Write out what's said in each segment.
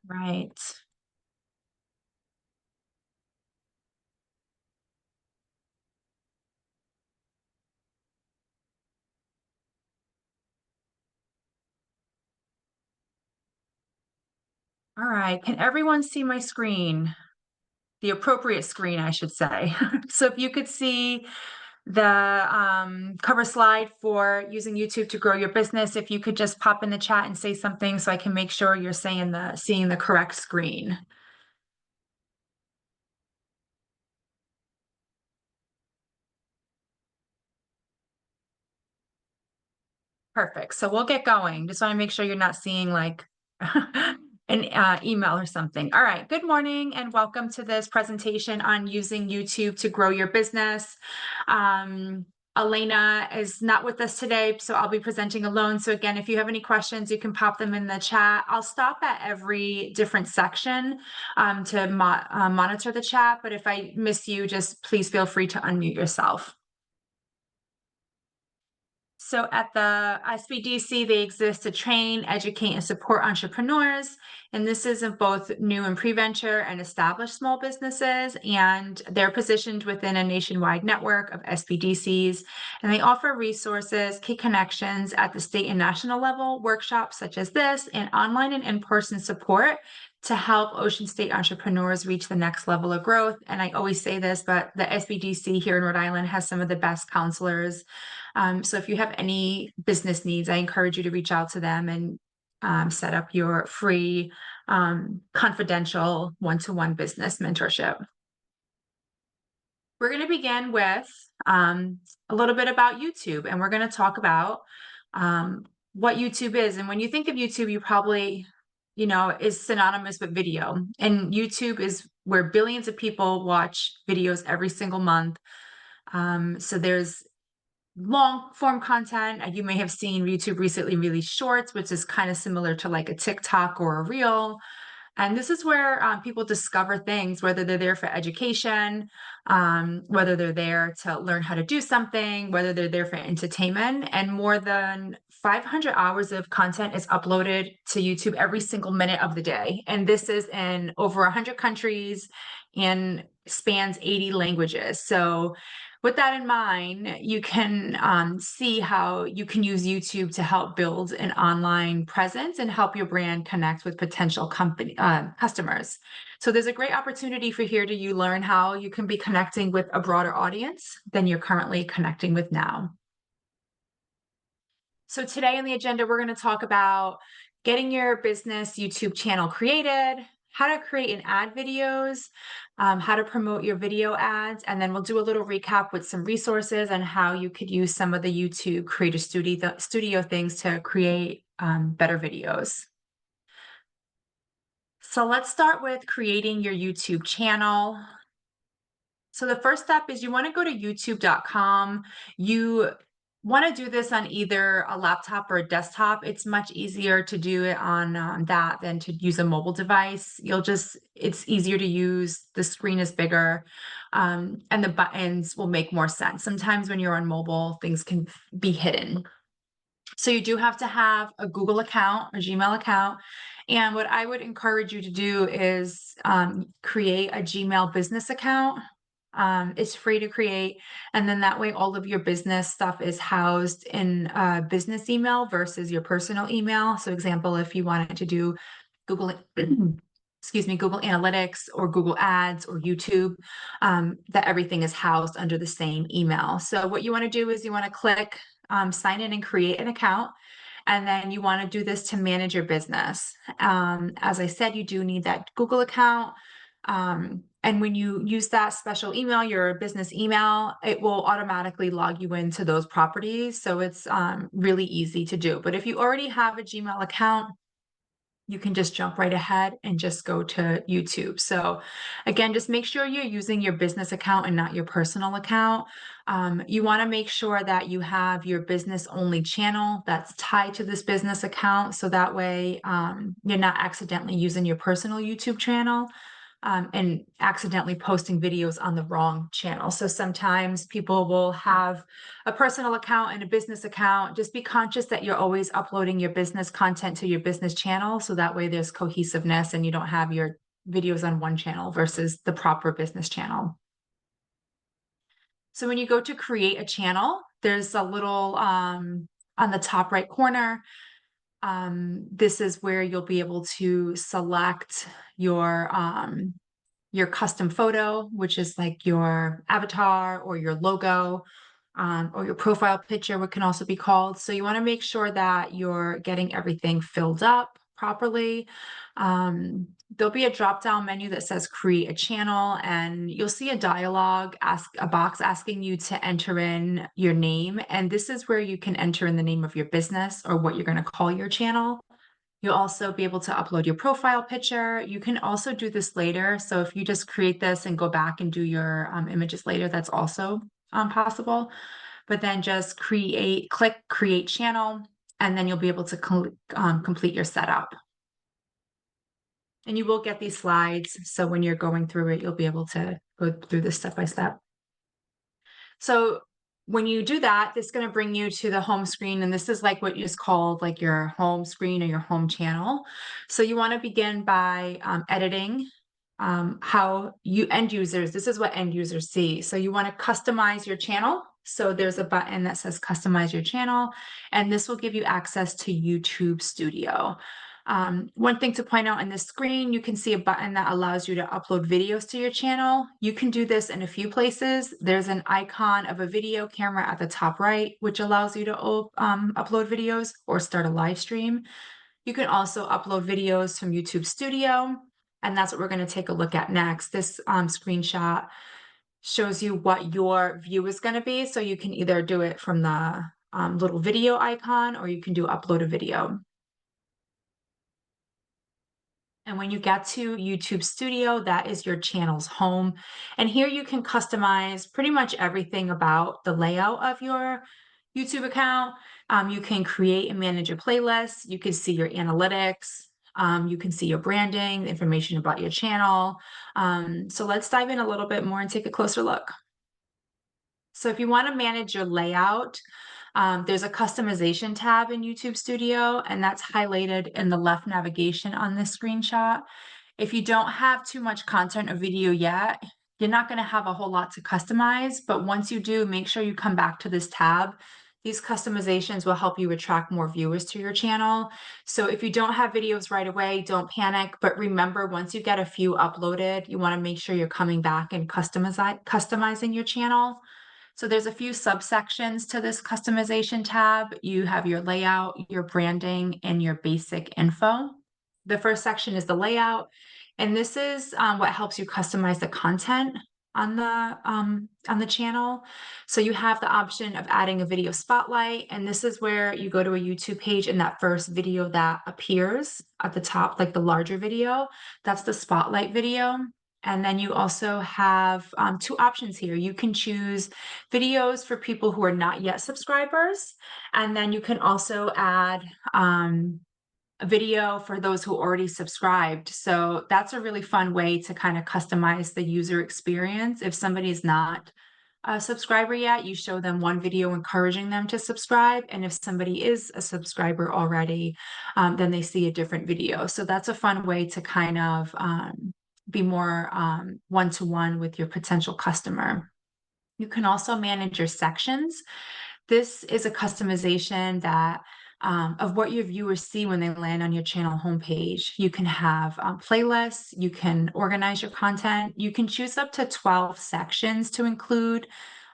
Right. All right. Can everyone see my screen? The appropriate screen, I should say. So if you could see the cover slide for using YouTube to grow your business, if you could just pop in the chat and say something so I can make sure you're seeing the correct screen. Perfect. So we'll get going. Just want to make sure you're not seeing like an email or something. All right. Good morning and welcome to this presentation on using YouTube to grow your business. Elena is not with us today, so I'll be presenting alone. So again, if you have any questions, you can pop them in the chat. I'll stop at every different section to monitor the chat. But if I miss you, just please feel free to unmute yourself. So at the SBDC, they exist to train, educate, and support entrepreneurs. And this is of both new and pre-venture and established small businesses. And they're positioned within a nationwide network of SBDCs. And they offer resources, key connections at the state and national level, workshops such as this, and online and in-person support to help Ocean State entrepreneurs reach the next level of growth. And I always say this, but the SBDC here in Rhode Island has some of the best counselors. So if you have any business needs, I encourage you to reach out to them and set up your free confidential one-to-one business mentorship. We're going to begin with a little bit about YouTube, and we're going to talk about what YouTube is. And when you think of YouTube, you probably, is synonymous with video. And YouTube is where billions of people watch videos every single month. So there's long form content. You may have seen YouTube recently release shorts, which is kind of similar to like a TikTok or a reel. And this is where people discover things, whether they're there for education, whether they're there to learn how to do something, whether they're there for entertainment. And more than 500 hours of content is uploaded to YouTube every single minute of the day. And this is in over 100 countries and spans 80 languages. So with that in mind, you can see how you can use YouTube to help build an online presence and help your brand connect with potential customers. So there's a great opportunity for here to you learn how you can be connecting with a broader audience than you're currently connecting with now. So today on the agenda, we're going to talk about getting your business YouTube channel created, how to create and add videos, how to promote your video ads, and then we'll do a little recap with some resources on how you could use some of the YouTube Creator Studio things to create better videos. So let's start with creating your YouTube channel. So the first step is you want to go to youtube.com. You want to do this on either a laptop or a desktop. It's much easier to do it on that than to use a mobile device. It's easier to use. The screen is bigger and the buttons will make more sense. Sometimes when you're on mobile, things can be hidden. So you do have to have a Google account, a Gmail account. And what I would encourage you to do is create a Gmail business account. It's free to create. And then that way, all of your business stuff is housed in a business email versus your personal email. So example, if you wanted to do Google, Google Analytics or Google Ads or YouTube, that everything is housed under the same email. So what you want to do is you want to click sign in and create an account. And then you want to do this to manage your business. As I said, you do need that Google account. And when you use that special email, your business email, it will automatically log you into those properties. So it's really easy to do. But if you already have a Gmail account, you can just jump right ahead and just go to YouTube. So again, just make sure you're using your business account and not your personal account. You want to make sure that you have your business only channel that's tied to this business account. So that way you're not accidentally using your personal YouTube channel. and accidentally posting videos on the wrong channel. So sometimes people will have a personal account and a business account. Just be conscious that you're always uploading your business content to your business channel. So that way there's cohesiveness and you don't have your videos on one channel versus the proper business channel. So when you go to create a channel, there's a little on the top right corner. This is where you'll be able to select your custom photo, which is like your avatar or your logo, or your profile picture, what can also be called. So you want to make sure that you're getting everything filled up properly. There'll be a drop-down menu that says create a channel, and you'll see a box asking you to enter in your name. And this is where you can enter in the name of your business or what you're going to call your channel. You'll also be able to upload your profile picture. You can also do this later. So if you just create this and go back and do your images later, that's also possible. But then just click create channel, and then you'll be able to complete your setup. And you will get these slides. So when you're going through it, you'll be able to go through this step by step. So when you do that, it's going to bring you to the home screen. And this is like what is called like your home screen or your home channel. So you want to begin by editing how end users, this is what end users see. So you want to customize your channel. So there's a button that says customize your channel, and this will give you access to YouTube Studio. One thing to point out on this screen, you can see a button that allows you to upload videos to your channel. You can do this in a few places. There's an icon of a video camera at the top right, which allows you to upload videos or start a live stream. You can also upload videos from YouTube Studio, and that's what we're going to take a look at next. This screenshot shows you what your view is going to be. So you can either do it from the little video icon, or you can do upload a video. And when you get to YouTube Studio, that is your channel's home. And here you can customize pretty much everything about the layout of your YouTube account. You can create and manage your playlists. You can see your analytics. You can see your branding, the information about your channel. So let's dive in a little bit more and take a closer look. So if you want to manage your layout, there's a customization tab in YouTube Studio, and that's highlighted in the left navigation on this screenshot. If you don't have too much content or video yet, you're not going to have a whole lot to customize, but once you do, make sure you come back to this tab. These customizations will help you attract more viewers to your channel. So if you don't have videos right away, don't panic, but remember, once you get a few uploaded, you want to make sure you're coming back and customizing your channel. So there's a few subsections to this customization tab. You have your layout, your branding, and your basic info. The first section is the layout, and this is what helps you customize the content on the channel. So you have the option of adding a video spotlight, and this is where you go to a YouTube page, and that first video that appears at the top, like the larger video, that's the spotlight video. And then you also have two options here. You can choose videos for people who are not yet subscribers, and then you can also add a video for those who already subscribed. So that's a really fun way to kind of customize the user experience. If somebody's not a subscriber yet, you show them one video encouraging them to subscribe. And if somebody is a subscriber already, then they see a different video. So that's a fun way to kind of be more one-to-one with your potential customer. You can also manage your sections. This is a customization that of what your viewers see when they land on your channel homepage. You can have playlists, you can organize your content, you can choose up to 12 sections to include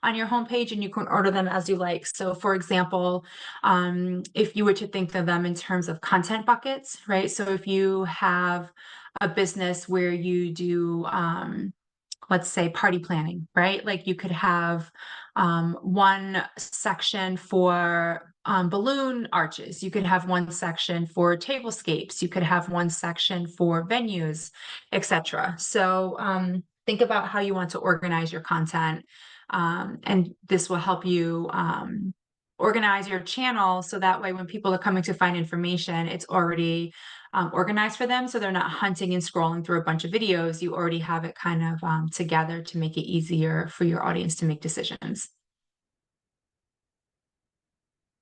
on your homepage, and you can order them as you like. So for example, if you were to think of them in terms of content buckets, right? So if you have a business where you do let's say party planning, right? Like you could have one section for balloon arches. You could have one section for tablescapes. You could have one section for venues, etc. So think about how you want to organize your content. And this will help you organize your channel so that way when people are coming to find information, it's already organized for them, so they're not hunting and scrolling through a bunch of videos. You already have it kind of together to make it easier for your audience to make decisions.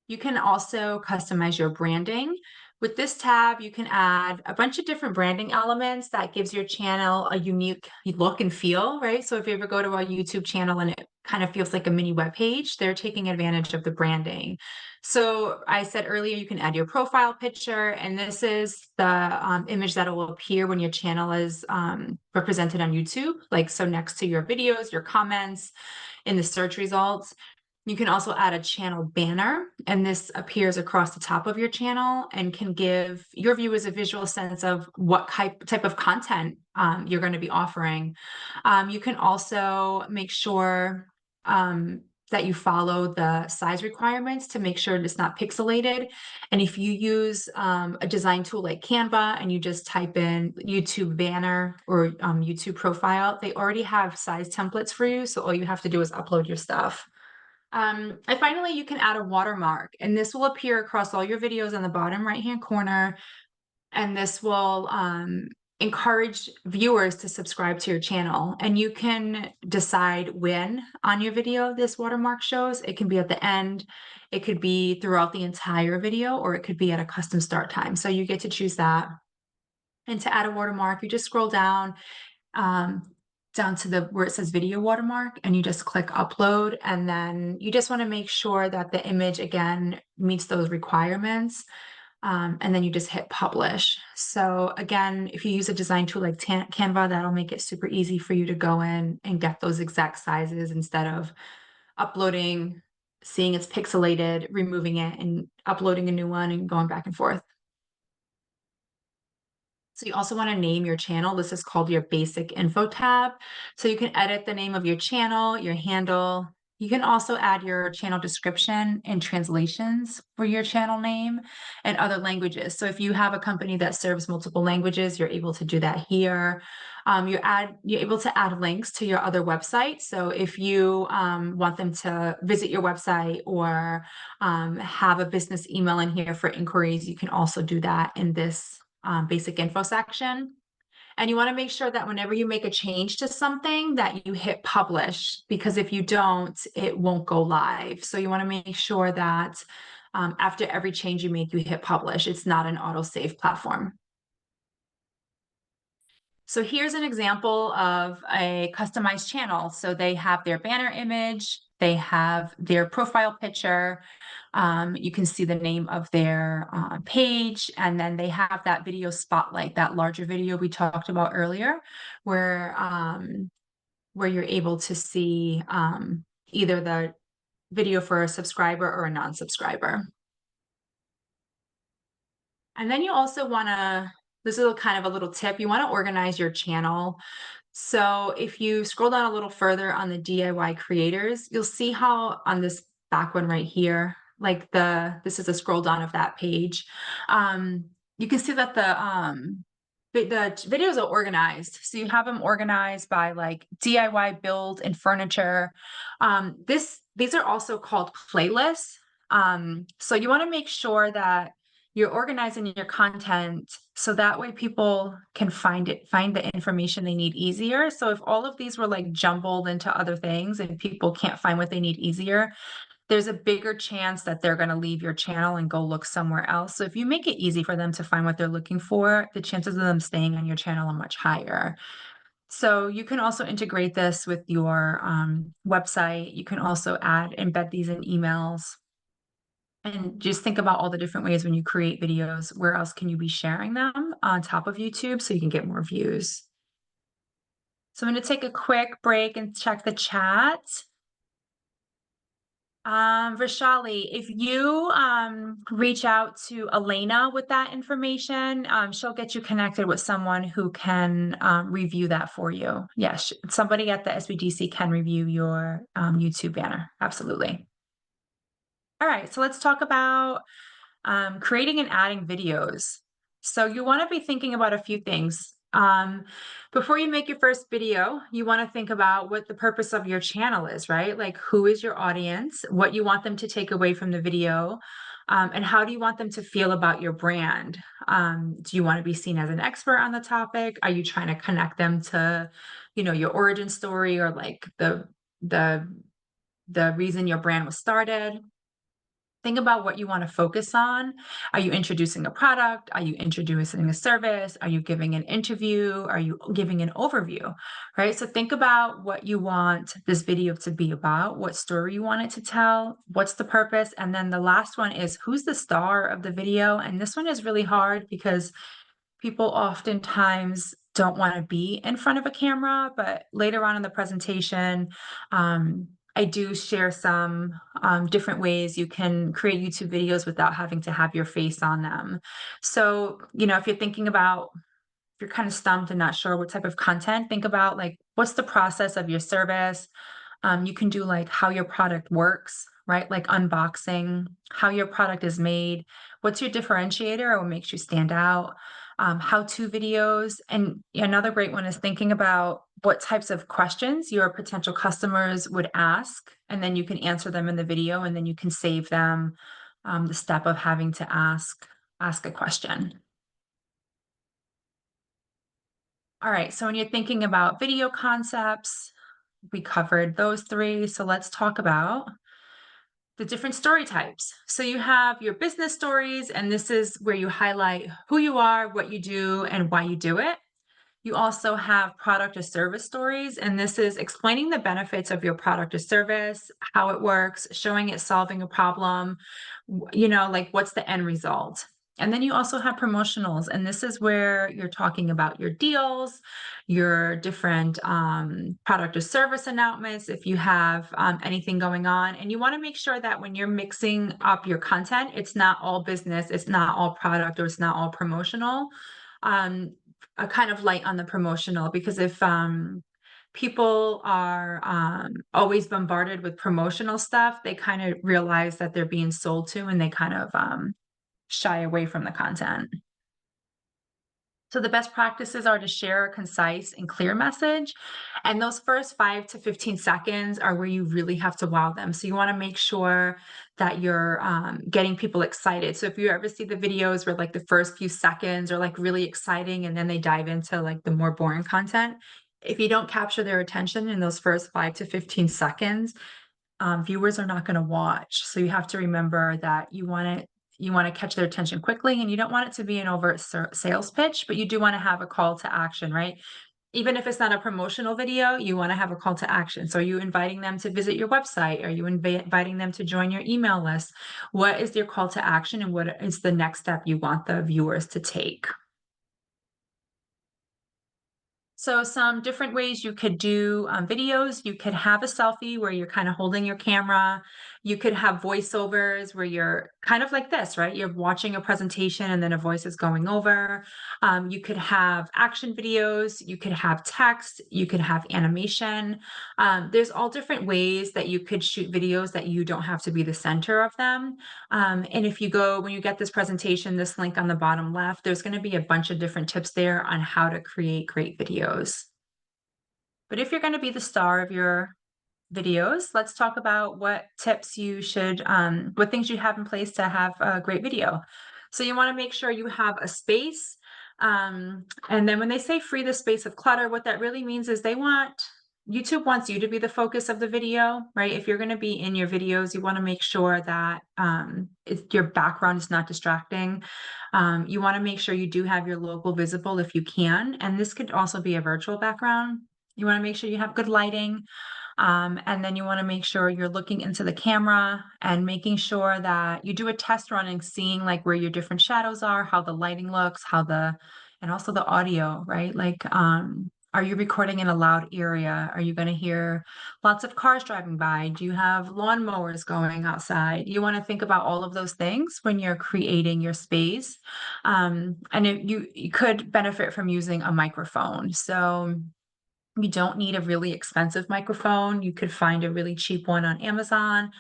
You can also customize your branding. With this tab, you can add a bunch of different branding elements that gives your channel a unique look and feel, right? So if you ever go to a YouTube channel and it kind of feels like a mini web page, they're taking advantage of the branding. So I said earlier, you can add your profile picture, and this is the image that will appear when your channel is represented on YouTube, like so next to your videos, your comments, in the search results. You can also add a channel banner, and this appears across the top of your channel and can give your viewers a visual sense of what type of content you're going to be offering. You can also make sure that you follow the size requirements to make sure it's not pixelated. And if you use a design tool like Canva and you just type in YouTube banner or YouTube profile, they already have size templates for you. So all you have to do is upload your stuff. And finally, you can add a watermark, and this will appear across all your videos on the bottom right-hand corner, and this will encourage viewers to subscribe to your channel. And you can decide when on your video this watermark shows. It can be at the end, it could be throughout the entire video, or it could be at a custom start time. So you get to choose that. And to add a watermark, you just scroll down um, down to the where it says video watermark, and you just click upload, and then you just want to make sure that the image again meets those requirements, and then you just hit publish. So again, if you use a design tool like Canva, that'll make it super easy for you to go in and get those exact sizes instead of uploading, seeing it's pixelated, removing it and uploading a new one and going back and forth. So you also want to name your channel. This is called your basic info tab. So you can edit the name of your channel, your handle. You can also add your channel description and translations for your channel name and other languages. So if you have a company that serves multiple languages, you're able to do that here. You're able to add links to your other websites. So if you want them to visit your website or have a business email in here for inquiries, you can also do that in this basic info section. And you want to make sure that whenever you make a change to something that you hit publish, because if you don't, it won't go live. So you want to make sure that after every change you make, you hit publish. It's not an autosave platform. So here's an example of a customized channel. So they have their banner image, they have their profile picture, you can see the name of their page, and then they have that video spotlight, that larger video we talked about earlier, where you're able to see either the video for a subscriber or a non-subscriber. And then you also want to, this is kind of a little tip, you want to organize your channel. So if you scroll down a little further on the DIY creators, you'll see how on this back one right here, like this is a scroll down of that page. You can see that the videos are organized. So you have them organized by like DIY build and furniture. These are also called playlists. So you want to make sure that you're organizing your content so that way people can find the information they need easier. So if all of these were like jumbled into other things and people can't find what they need easier, there's a bigger chance that they're going to leave your channel and go look somewhere else. So if you make it easy for them to find what they're looking for, the chances of them staying on your channel are much higher. So you can also integrate this with your website. You can also embed these in emails. And just think about all the different ways when you create videos, where else can you be sharing them on top of YouTube so you can get more views? So I'm going to take a quick break and check the chat. Vishali, if you reach out to Elena with that information, she'll get you connected with someone who can review that for you. Yes, somebody at the SBDC can review your YouTube banner. Absolutely. All right, so let's talk about creating and adding videos. So you want to be thinking about a few things. Before you make your first video, you want to think about what the purpose of your channel is, right? Like, who is your audience, what you want them to take away from the video, And how do you want them to feel about your brand? Do you want to be seen as an expert on the topic? Are you trying to connect them to, your origin story, or like the the reason your brand was started? Think about what you want to focus on. Are you introducing a product? Are you introducing a service? Are you giving an interview? Are you giving an overview? Right? So think about what you want this video to be about, what story you want it to tell, what's the purpose. And then the last one is, who's the star of the video? And this one is really hard because people oftentimes don't want to be in front of a camera, but later on in the presentation, I do share some different ways you can create YouTube videos without having to have your face on them. So, if you're thinking about, if you're kind of stumped and not sure what type of content, think about like, what's the process of your service? You can do like how your product works, right? Like unboxing, how your product is made, what's your differentiator or what makes you stand out, how-to videos. And another great one is thinking about what types of questions your potential customers would ask, and then you can answer them in the video, and then you can save them the step of having to ask a question. All right, so when you're thinking about video concepts, we covered those three. So let's talk about the different story types. So you have your business stories, and this is where you highlight who you are, what you do, and why you do it. You also have product or service stories, and this is explaining the benefits of your product or service, how it works, showing it solving a problem, like what's the end result. And then you also have promotionals, and this is where you're talking about your deals, your different product or service announcements, if you have anything going on. And you want to make sure that when you're mixing up your content, it's not all business, it's not all product, or it's not all promotional. Kind of light on the promotional, because if people are always bombarded with promotional stuff, they kind of realize that they're being sold to, and they kind of shy away from the content. So the best practices are to share a concise and clear message. And those first 5 to 15 seconds are where you really have to wow them. So you want to make sure that you're getting people excited. So if you ever see the videos where like the first few seconds are like really exciting, and then they dive into like the more boring content, if you don't capture their attention in those first 5 to 15 seconds, viewers are not going to watch. So you have to remember that you want to catch their attention quickly, and you don't want it to be an overt sales pitch, but you do want to have a call to action, right? Even if it's not a promotional video, you want to have a call to action. So are you inviting them to visit your website? Are you inviting them to join your email list? What is your call to action, and what is the next step you want the viewers to take? So some different ways you could do videos. You could have a selfie where you're kind of holding your camera. You could have voiceovers where you're kind of like this, right? You're watching a presentation and then a voice is going over. You could have action videos. You could have text. You could have animation. There's all different ways that you could shoot videos that you don't have to be the center of them. And if you go, when you get this presentation, this link on the bottom left, there's going to be a bunch of different tips there on how to create great videos. But if you're going to be the star of your videos, let's talk about what tips you should, what things you have in place to have a great video. So you want to make sure you have a space. And then when they say free the space of clutter, what that really means is YouTube wants you to be the focus of the video, right? If you're going to be in your videos, you want to make sure that your background is not distracting. You want to make sure you do have your logo visible if you can. And this could also be a virtual background. You want to make sure you have good lighting. And then you want to make sure you're looking into the camera and making sure that you do a test run and seeing like where your different shadows are, how the lighting looks, and also the audio, right? Like, are you recording in a loud area? Are you going to hear lots of cars driving by? Do you have lawnmowers going outside? You want to think about all of those things when you're creating your space. And you could benefit from using a microphone. So you don't need a really expensive microphone. You could find a really cheap one on Amazon.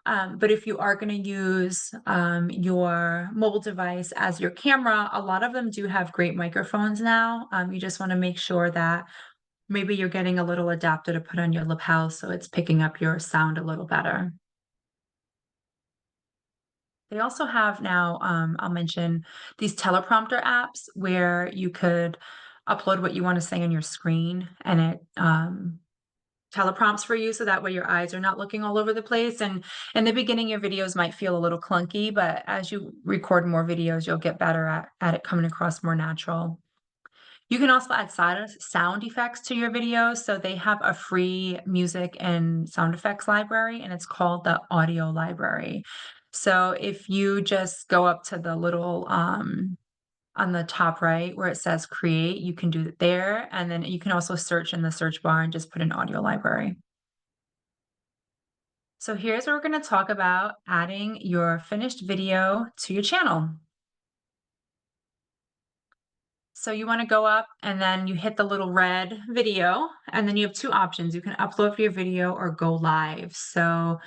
But if you are going to use your mobile device as your camera, a lot of them do have great microphones now. You just want to make sure that maybe you're getting a little adapter to put on your lapel so it's picking up your sound a little better. They also have now, I'll mention these teleprompter apps where you could upload what you want to say on your screen and it teleprompts for you so that way your eyes are not looking all over the place. And in the beginning, your videos might feel a little clunky, but as you record more videos, you'll get better at it coming across more natural. You can also add sound effects to your videos. So they have a free music and sound effects library, and it's called the audio library. So if you just go up to the little on the top right where it says create, you can do it there. And then you can also search in the search bar and just put in audio library. So here's where we're going to talk about adding your finished video to your channel. So you want to go up and then you hit the little red video, and then you have two options. You can upload your video or go live. So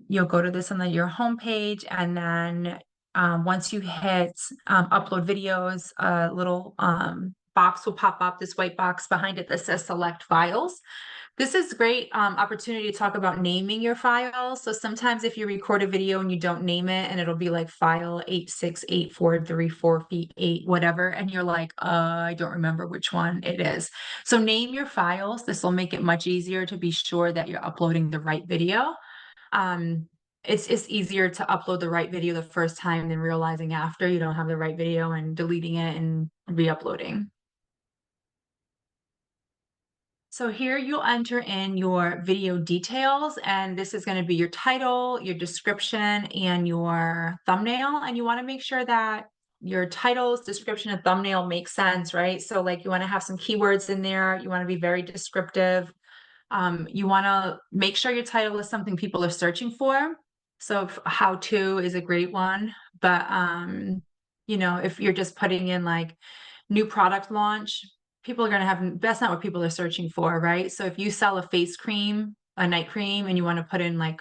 you'll go to this on your home page, and then once you hit upload videos, a little box will pop up, this white box behind it that says select files. This is great opportunity to talk about naming your files. So sometimes if you record a video and you don't name it, and it'll be like file 8684348, whatever, and you're like, I don't remember which one it is. So name your files. This will make it much easier to be sure that you're uploading the right video. It's easier to upload the right video the first time than realizing after you don't have the right video and deleting it and re-uploading. So here you'll enter in your video details, and this is going to be your title, your description, and your thumbnail. And you want to make sure that your titles, description, and thumbnail make sense, right? So like you want to have some keywords in there. You want to be very descriptive. You want to make sure your title is something people are searching for. So how to is a great one, but if you're just putting in like new product launch, people are going to have, that's not what people are searching for, right? So if you sell a face cream, a night cream, and you want to put in like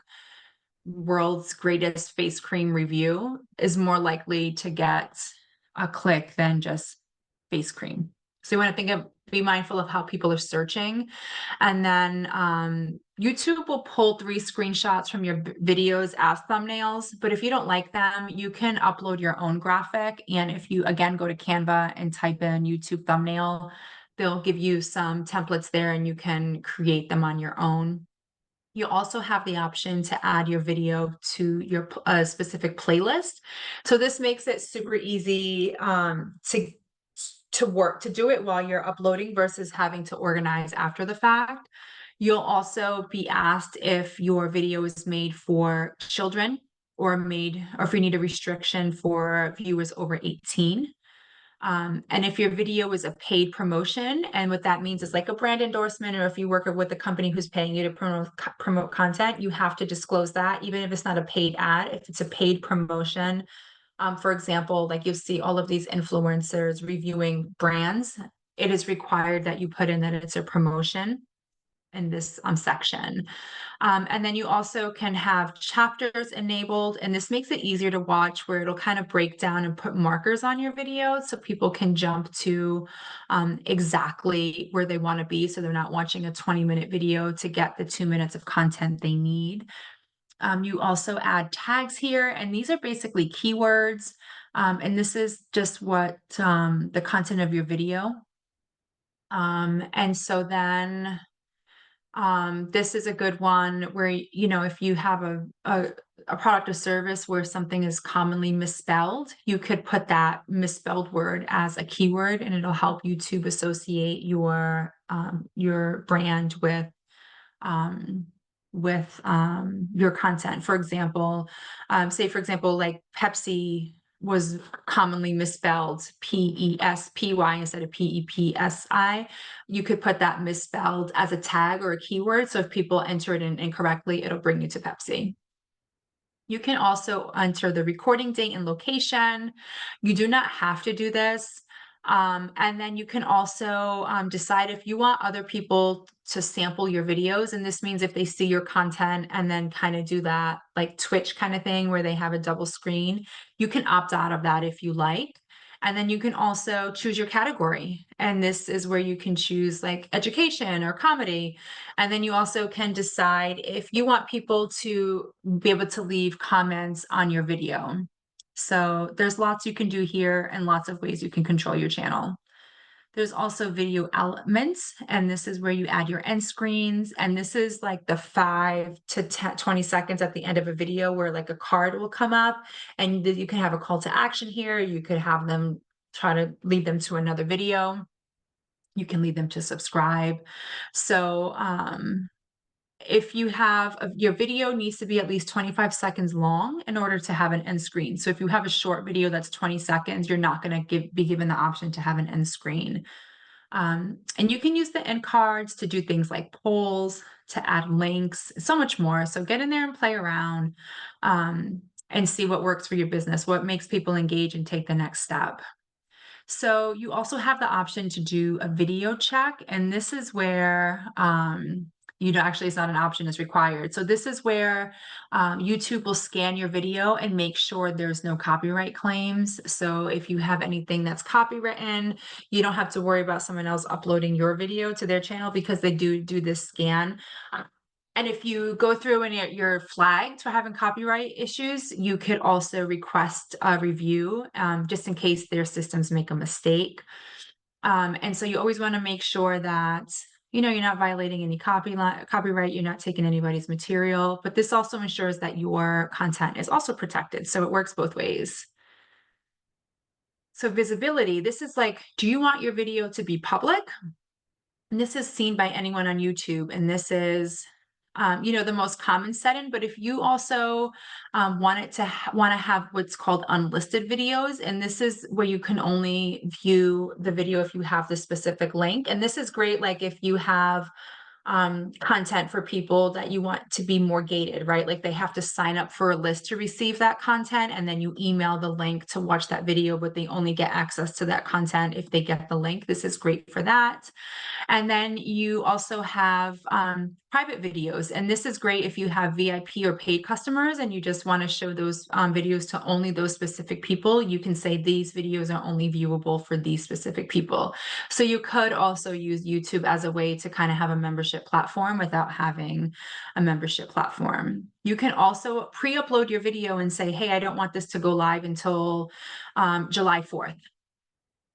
world's greatest face cream review, is more likely to get a click than just face cream. So you want to be mindful of how people are searching. And then YouTube will pull 3 screenshots from your videos as thumbnails, but if you don't like them, you can upload your own graphic. And if you, again, go to Canva and type in YouTube thumbnail, they'll give you some templates there and you can create them on your own. You also have the option to add your video to your specific playlist. So this makes it super easy to do it while you're uploading versus having to organize after the fact. You'll also be asked if your video is made for children or if you need a restriction for viewers over 18. And if your video is a paid promotion, and what that means is like a brand endorsement, or if you work with a company who's paying you to promote content, you have to disclose that, even if it's not a paid ad. If it's a paid promotion, for example, like you'll see all of these influencers reviewing brands, it is required that you put in that it's a promotion in this section. And then you also can have chapters enabled, and this makes it easier to watch, where it'll kind of break down and put markers on your video so people can jump to exactly where they want to be, so they're not watching a 20-minute video to get the 2 minutes of content they need. You also add tags here, and these are basically keywords. And this is just what the content of your video. And so then this is a good one where, if you have a product or service where something is commonly misspelled, you could put that misspelled word as a keyword, and it'll help YouTube associate your brand with your content. For example, like Pepsi was commonly misspelled P-E-S-P-Y instead of P-E-P-S-I. You could put that misspelled as a tag or a keyword. So if people enter it in incorrectly, it'll bring you to Pepsi. You can also enter the recording date and location. You do not have to do this. And then you can also decide if you want other people to sample your videos. And this means if they see your content and then kind of do that like Twitch kind of thing where they have a double screen, you can opt out of that if you like. And then you can also choose your category. And this is where you can choose like education or comedy. And then you also can decide if you want people to be able to leave comments on your video. So there's lots you can do here and lots of ways you can control your channel. There's also video elements, and this is where you add your end screens. And this is like the 5 to 20 seconds at the end of a video where like a card will come up, and you can have a call to action here. You could have them try to lead them to another video. You can lead them to subscribe. So, if you have your video needs to be at least 25 seconds long in order to have an end screen. So if you have a short video that's 20 seconds, you're not going to be given the option to have an end screen. And you can use the end cards to do things like polls, to add links, so much more. So get in there and play around, and see what works for your business, what makes people engage and take the next step. So you also have the option to do a video check, and this is where actually, it's not an option, it's required. So this is where YouTube will scan your video and make sure there's no copyright claims. So if you have anything that's copywritten, you don't have to worry about someone else uploading your video to their channel, because they do this scan. And if you go through and you're flagged for having copyright issues, you could also request a review, just in case their systems make a mistake. And so you always want to make sure that, you're not violating any copyright, you're not taking anybody's material, but this also ensures that your content is also protected. So it works both ways. So visibility, this is like, do you want your video to be public? And this is seen by anyone on YouTube. And this is, the most common setting. But if you also want to have what's called unlisted videos, and this is where you can only view the video if you have the specific link. And this is great, like if you have content for people that you want to be more gated, right? Like they have to sign up for a list to receive that content, and then you email the link to watch that video, but they only get access to that content if they get the link. This is great for that. And then you also have private videos. And this is great if you have VIP or paid customers and you just want to show those videos to only those specific people. You can say these videos are only viewable for these specific people. So you could also use YouTube as a way to kind of have a membership platform without having a membership platform. You can also pre-upload your video and say, hey, I don't want this to go live until July 4th.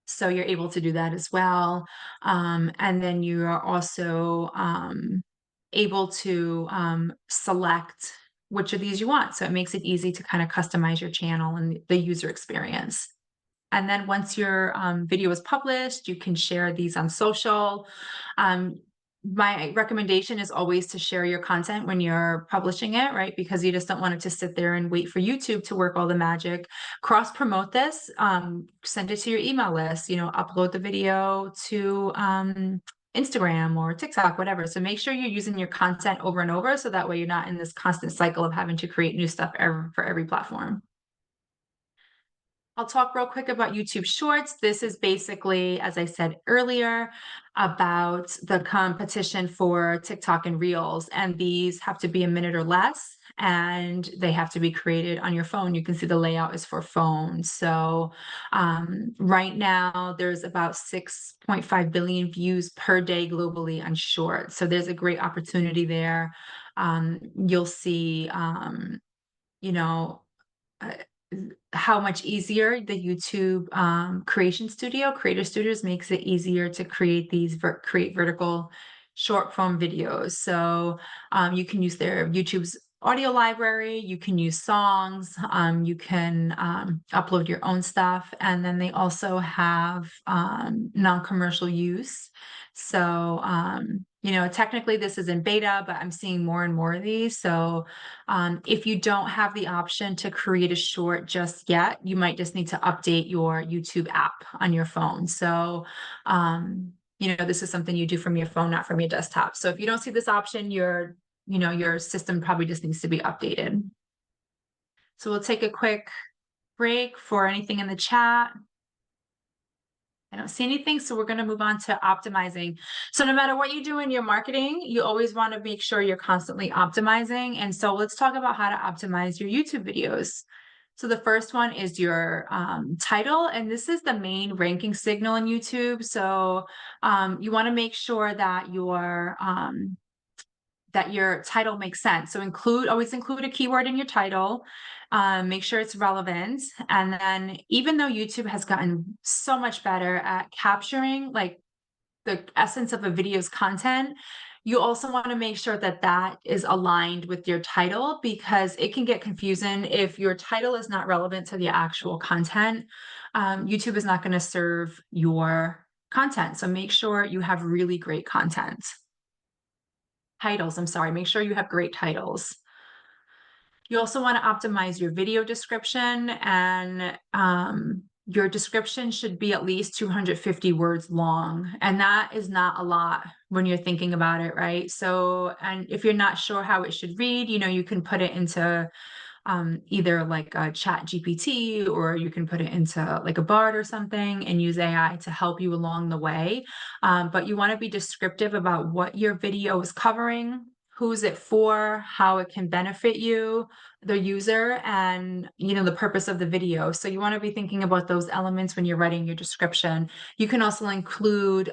So you're able to do that as well. And then you are also able to select which of these you want. So it makes it easy to kind of customize your channel and the user experience. And then once your video is published, you can share these on social. My recommendation is always to share your content when you're publishing it, right? Because you just don't want it to sit there and wait for YouTube to work all the magic. Cross promote this, send it to your email list, upload the video to Instagram or TikTok, whatever. So make sure you're using your content over and over, so that way you're not in this constant cycle of having to create new stuff for every platform. I'll talk real quick about YouTube Shorts. This is basically, as I said earlier, about the competition for TikTok and Reels. And these have to be a minute or less, and they have to be created on your phone. You can see the layout is for phone. So right now, there's about 6.5 billion views per day globally on Shorts. So there's a great opportunity there. You'll see, how much easier the YouTube Creator Studios makes it easier to create these vertical short form videos. So you can use their YouTube's audio library, you can use songs, you can upload your own stuff, and then they also have non-commercial use. So technically this is in beta, but I'm seeing more and more of these. So if you don't have the option to create a short just yet, you might just need to update your YouTube app on your phone. So this is something you do from your phone, not from your desktop. So if you don't see this option, your system probably just needs to be updated. So we'll take a quick break for anything in the chat. I don't see anything, so we're going to move on to optimizing. So no matter what you do in your marketing, you always want to make sure you're constantly optimizing. And so let's talk about how to optimize your YouTube videos. So the first one is your title, and this is the main ranking signal in YouTube. So you want to make sure that your title makes sense. So always include a keyword in your title. Make sure it's relevant. And then even though YouTube has gotten so much better at capturing like the essence of a video's content, you also want to make sure that that is aligned with your title, because it can get confusing if your title is not relevant to the actual content. YouTube is not going to serve your content. So make sure you have really great content. Titles, I'm sorry, make sure you have great titles. You also want to optimize your video description, and your description should be at least 250 words long. And that is not a lot when you're thinking about it, right? So, and if you're not sure how it should read, you can put it into either like a chat GPT, or you can put it into like a Bard or something and use AI to help you along the way. But you want to be descriptive about what your video is covering, who's it for, how it can benefit you, the user, and the purpose of the video. So you want to be thinking about those elements when you're writing your description. You can also include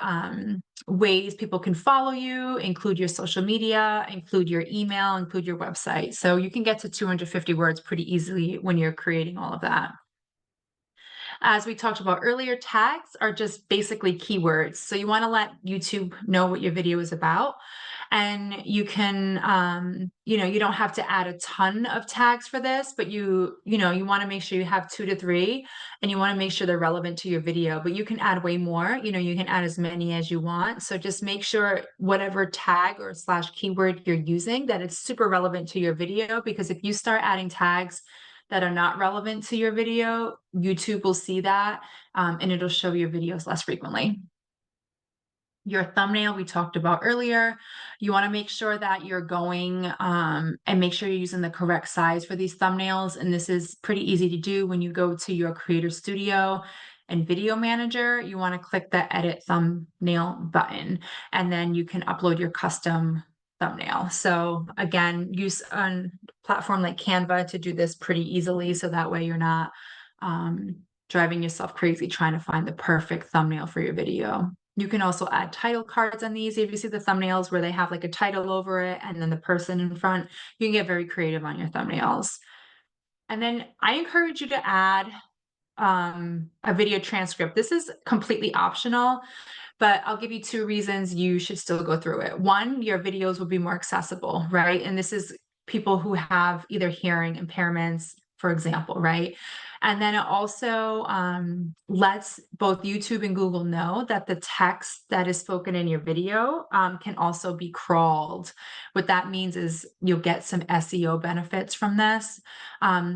ways people can follow you, include your social media, include your email, include your website. So you can get to 250 words pretty easily when you're creating all of that. As we talked about earlier, tags are just basically keywords. So you want to let YouTube know what your video is about. And you can, you don't have to add a ton of tags for this, but you want to make sure you have 2 to 3, and you want to make sure they're relevant to your video, but you can add way more. You can add as many as you want. So just make sure whatever tag or / keyword you're using, that it's super relevant to your video, because if you start adding tags that are not relevant to your video, YouTube will see that, and it'll show your videos less frequently. Your thumbnail we talked about earlier. You want to make sure that you're going and make sure you're using the correct size for these thumbnails. And this is pretty easy to do when you go to your Creator Studio and Video Manager. You want to click the Edit Thumbnail button, and then you can upload your custom thumbnail. So again, use a platform like Canva to do this pretty easily, so that way you're not driving yourself crazy trying to find the perfect thumbnail for your video. You can also add title cards on these. If you see the thumbnails where they have like a title over it and then the person in front, you can get very creative on your thumbnails. And then I encourage you to add a video transcript. This is completely optional, but I'll give you 2 reasons you should still go through it. One, your videos will be more accessible, right? And this is people who have either hearing impairments, for example, right? And then it also lets both YouTube and Google know that the text that is spoken in your video can also be crawled. What that means is you'll get some SEO benefits from this.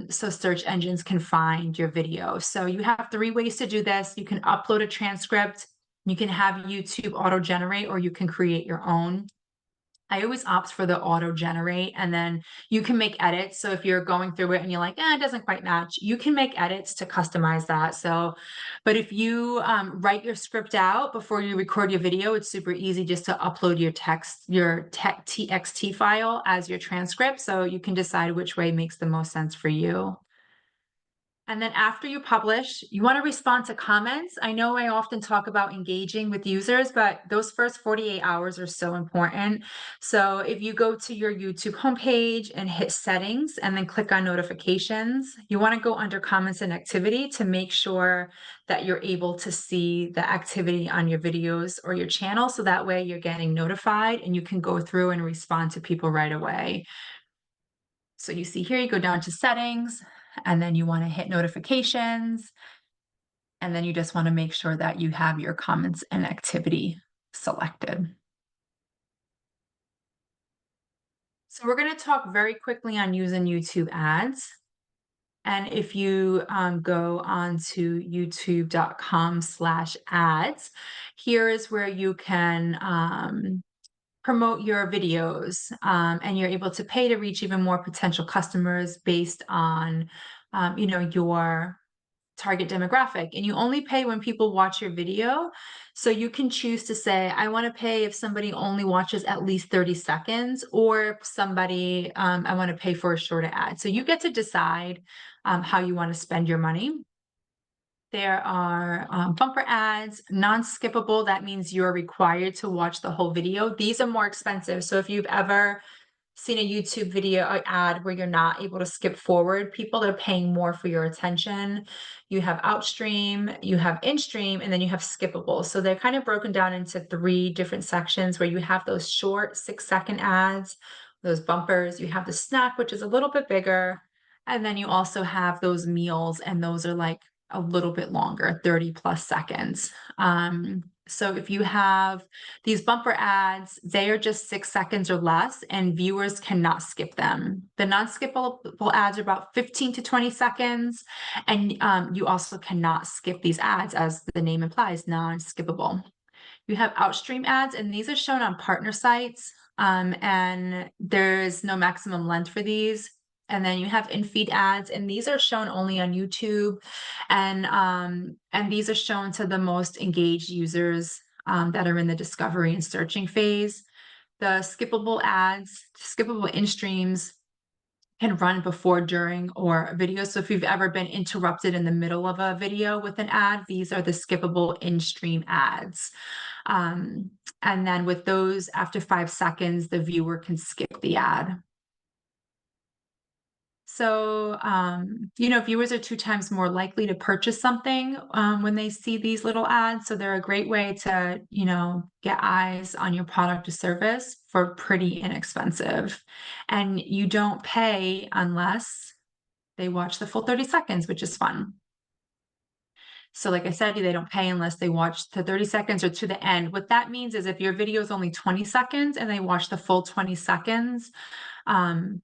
So search engines can find your video. So you have 3 ways to do this. You can upload a transcript, you can have YouTube auto-generate, or you can create your own. I always opt for the auto-generate, and then you can make edits. So if you're going through it and you're like, it doesn't quite match, you can make edits to customize that. So, but if you write your script out before you record your video, it's super easy just to upload your TXT file as your transcript. So you can decide which way makes the most sense for you. And then after you publish, you want to respond to comments. I know I often talk about engaging with users, but those first 48 hours are so important. So if you go to your YouTube homepage and hit settings and then click on notifications, you want to go under comments and activity to make sure that you're able to see the activity on your videos or your channel. So that way you're getting notified and you can go through and respond to people right away. So you see here, you go down to settings, and then you want to hit notifications. And then you just want to make sure that you have your comments and activity selected. So we're going to talk very quickly on using YouTube ads. And if you go on to youtube.com/ads, here is where you can promote your videos, and you're able to pay to reach even more potential customers based on, your target demographic. And you only pay when people watch your video. So you can choose to say, I want to pay if somebody only watches at least 30 seconds, or if somebody, I want to pay for a shorter ad. So you get to decide how you want to spend your money. There are bumper ads, non-skippable. That means you're required to watch the whole video. These are more expensive. So if you've ever seen a YouTube video ad where you're not able to skip forward, people that are paying more for your attention. You have outstream, you have in-stream, and then you have skippable. So they're kind of broken down into 3 different sections where you have those short 6-second ads, those bumpers, you have the snack, which is a little bit bigger, and then you also have those meals, and those are like a little bit longer, 30 plus seconds. So if you have these bumper ads, they are just 6 seconds or less, and viewers cannot skip them. The non-skippable ads are about 15 to 20 seconds, and you also cannot skip these ads, as the name implies, non-skippable. You have outstream ads, and these are shown on partner sites, and there's no maximum length for these. And then you have in-feed ads, and these are shown only on YouTube, and these are shown to the most engaged users that are in the discovery and searching phase. The skippable ads, skippable in-streams can run before, during, or a video. So if you've ever been interrupted in the middle of a video with an ad, these are the skippable in-stream ads. And then with those, after 5 seconds, the viewer can skip the ad. So, viewers are 2 times more likely to purchase something when they see these little ads. So they're a great way to, get eyes on your product or service for pretty inexpensive. And you don't pay unless they watch the full 30 seconds, which is fun. So like I said, they don't pay unless they watch the 30 seconds or to the end. What that means is if your video is only 20 seconds and they watch the full 20 seconds, you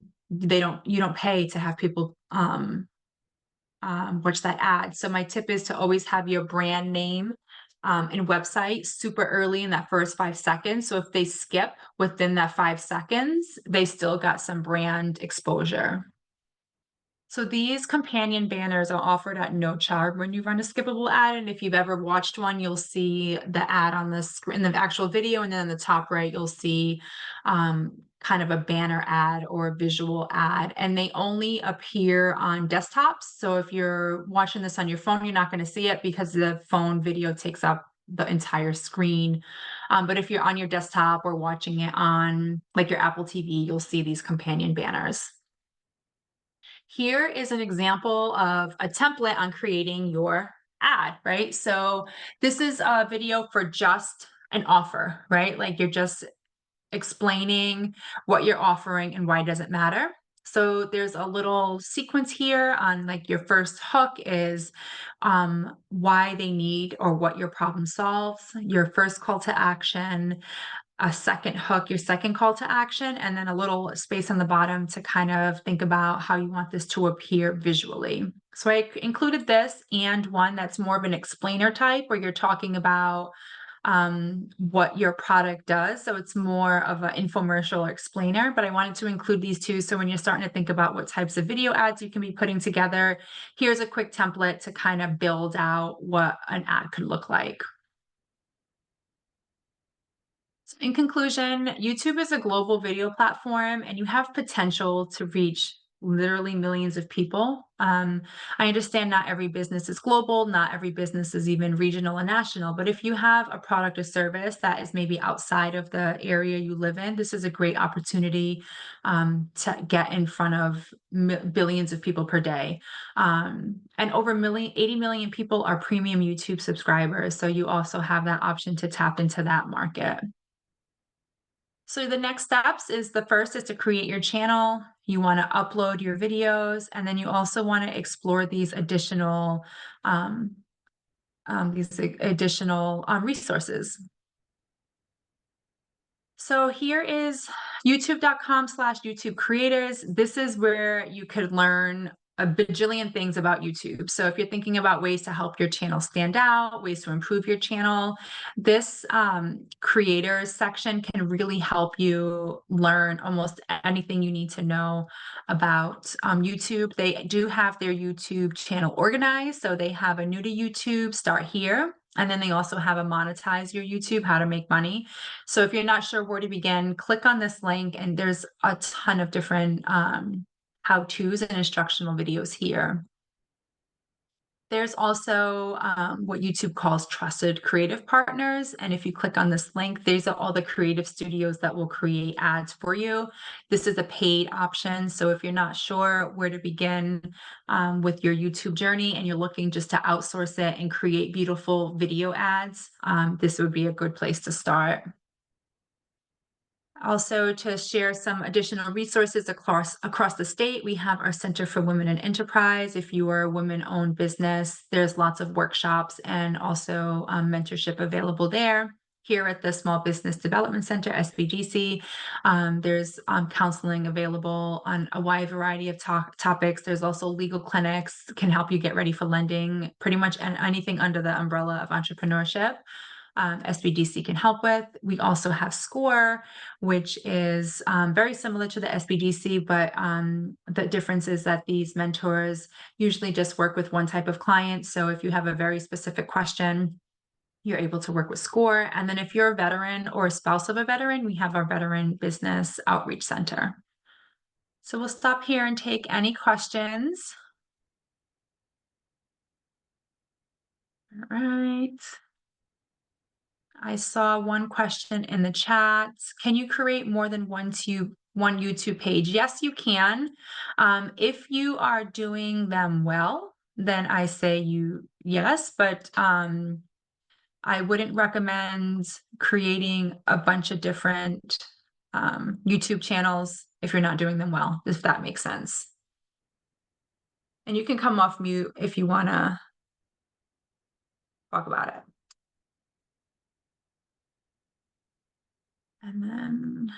don't pay to have people watch that ad. So my tip is to always have your brand name and website super early in that first 5 seconds. So if they skip within that 5 seconds, they still got some brand exposure. So these companion banners are offered at no charge when you run a skippable ad. And if you've ever watched one, you'll see the ad on the screen, the actual video, and then in the top right, you'll see kind of a banner ad or a visual ad. And they only appear on desktops. So if you're watching this on your phone, you're not going to see it because the phone video takes up the entire screen. But if you're on your desktop or watching it on like your Apple TV, you'll see these companion banners. Here is an example of a template on creating your ad, right? So this is a video for just an offer, right? Like you're just explaining what you're offering and why does it matter. So there's a little sequence here on like your first hook is why they need or what your problem solves, your first call to action, a second hook, your second call to action, and then a little space on the bottom to kind of think about how you want this to appear visually. So I included this and one that's more of an explainer type where you're talking about what your product does. So it's more of an infomercial or explainer, but I wanted to include these 2. So when you're starting to think about what types of video ads you can be putting together, here's a quick template to kind of build out what an ad could look like. In conclusion, YouTube is a global video platform and you have potential to reach literally millions of people. I understand not every business is global, not every business is even regional and national, but if you have a product or service that is maybe outside of the area you live in, this is a great opportunity to get in front of billions of people per day. And over 80 million people are premium YouTube subscribers, so you also have that option to tap into that market. So the next steps is the first is to create your channel. You want to upload your videos, and then you also want to explore these additional resources. So here is youtube.com/YouTube creators. This is where you could learn a bajillion things about YouTube. So if you're thinking about ways to help your channel stand out, ways to improve your channel, this creators section can really help you learn almost anything you need to know about YouTube. They do have their YouTube channel organized. So they have a new to YouTube, start here. And then they also have a monetize your YouTube, how to make money. So if you're not sure where to begin, click on this link and there's a ton of different how-tos and instructional videos here. There's also what YouTube calls trusted creative partners. And if you click on this link, these are all the creative studios that will create ads for you. This is a paid option. So if you're not sure where to begin with your YouTube journey and you're looking just to outsource it and create beautiful video ads, this would be a good place to start. Also, to share some additional resources across the state, we have our Center for Women in Enterprise. If you are a women-owned business, there's lots of workshops and also mentorship available there. Here at the Small Business Development Center, SBDC, there's counseling available on a wide variety of topics. There's also legal clinics, can help you get ready for lending, pretty much anything under the umbrella of entrepreneurship. SBDC can help with. We also have SCORE, which is very similar to the SBDC, but the difference is that these mentors usually just work with one type of client. So if you have a very specific question, you're able to work with SCORE. And then if you're a veteran or a spouse of a veteran, we have our Veteran Business Outreach Center. So we'll stop here and take any questions. All right. I saw one question in the chat. Can you create more than one YouTube page? Yes, you can. If you are doing them well, then I say yes, but I wouldn't recommend creating a bunch of different YouTube channels if you're not doing them well, if that makes sense. And you can come off mute if you want to talk about it. And then